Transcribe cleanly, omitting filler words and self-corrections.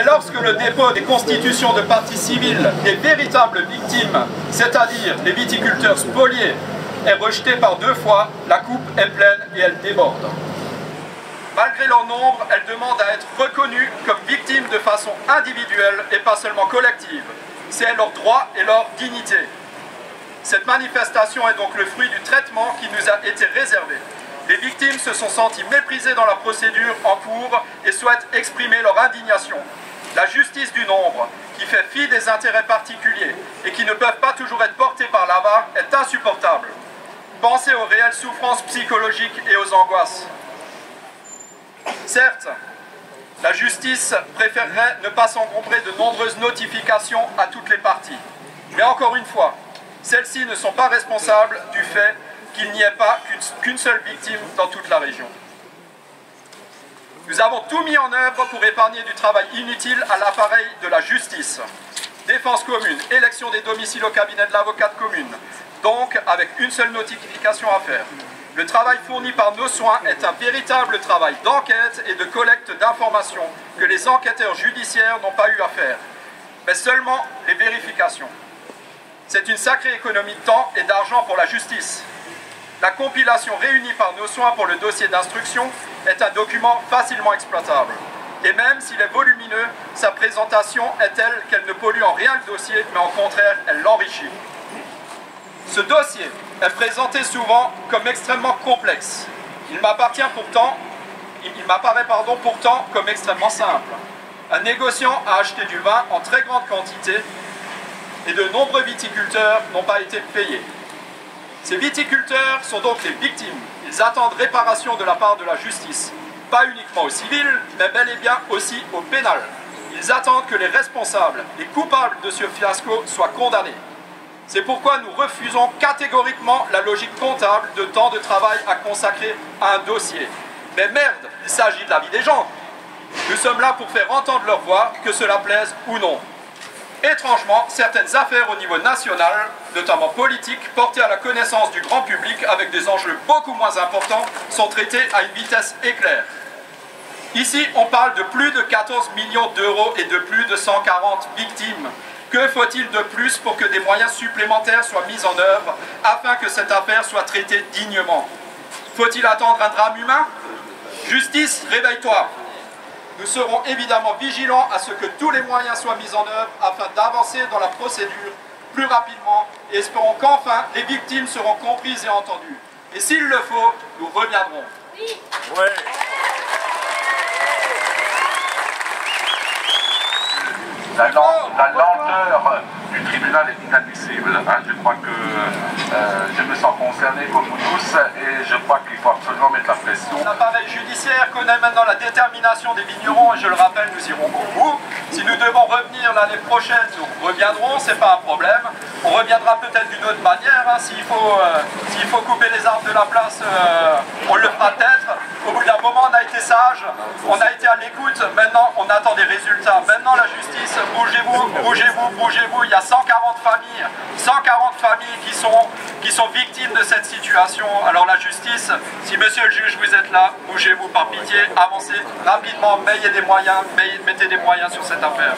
Mais lorsque le dépôt des constitutions de partie civile des véritables victimes, c'est-à-dire les viticulteurs spoliés, est rejeté par 2 fois, la coupe est pleine et elle déborde. Malgré leur nombre, elles demandent à être reconnues comme victimes de façon individuelle et pas seulement collective. C'est leur droit et leur dignité. Cette manifestation est donc le fruit du traitement qui nous a été réservé. Les victimes se sont senties méprisées dans la procédure en cours et souhaitent exprimer leur indignation. La justice du nombre, qui fait fi des intérêts particuliers et qui ne peuvent pas toujours être portés par l'avare, est insupportable. Pensez aux réelles souffrances psychologiques et aux angoisses. Certes, la justice préférerait ne pas s'encombrer de nombreuses notifications à toutes les parties. Mais encore une fois, celles-ci ne sont pas responsables du fait qu'il n'y ait pas qu'une seule victime dans toute la région. Nous avons tout mis en œuvre pour épargner du travail inutile à l'appareil de la justice. Défense commune, élection des domiciles au cabinet de l'avocat de commune, donc avec une seule notification à faire. Le travail fourni par nos soins est un véritable travail d'enquête et de collecte d'informations que les enquêteurs judiciaires n'ont pas eu à faire, mais seulement les vérifications. C'est une sacrée économie de temps et d'argent pour la justice. La compilation réunie par nos soins pour le dossier d'instruction est un document facilement exploitable. Et même s'il est volumineux, sa présentation est telle qu'elle ne pollue en rien le dossier, mais au contraire, elle l'enrichit. Ce dossier est présenté souvent comme extrêmement complexe. Il m'apparaît pourtant comme extrêmement simple. Un négociant a acheté du vin en très grande quantité et de nombreux viticulteurs n'ont pas été payés. Ces viticulteurs sont donc les victimes. Ils attendent réparation de la part de la justice, pas uniquement au civil, mais bel et bien aussi au pénal. Ils attendent que les responsables, les coupables de ce fiasco soient condamnés. C'est pourquoi nous refusons catégoriquement la logique comptable de temps de travail à consacrer à un dossier. Mais merde, il s'agit de la vie des gens. Nous sommes là pour faire entendre leur voix, que cela plaise ou non. Étrangement, certaines affaires au niveau national, notamment politiques, portées à la connaissance du grand public avec des enjeux beaucoup moins importants, sont traitées à une vitesse éclair. Ici, on parle de plus de 14 millions d'euros et de plus de 140 victimes. Que faut-il de plus pour que des moyens supplémentaires soient mis en œuvre afin que cette affaire soit traitée dignement? Faut-il attendre un drame humain? Justice, réveille-toi! Nous serons évidemment vigilants à ce que tous les moyens soient mis en œuvre afin d'avancer dans la procédure plus rapidement et espérons qu'enfin les victimes seront comprises et entendues. Et s'il le faut, nous reviendrons. Oui. Ouais. La lenteur du tribunal est inadmissible. Je crois que je me sens concerné comme vous tous et je crois qu'il faut absolument mettre la pression. L'appareil judiciaire connaît maintenant la détermination des vignerons et je le rappelle, nous irons au bout. Si nous devons revenir l'année prochaine, nous reviendrons, c'est pas un problème. On reviendra peut-être d'une autre manière. S'il faut couper les arbres de la place, on le fera peut-être. Au bout d'un moment, on a été sage, on a été à l'écoute. Maintenant, on attend des résultats. Maintenant, la justice, bougez-vous, bougez-vous, bougez-vous. Il y a 140 familles qui sont victimes de cette situation. Alors la justice, si monsieur le juge, vous êtes là, bougez-vous par pitié, avancez rapidement, mettez des moyens sur cette affaire.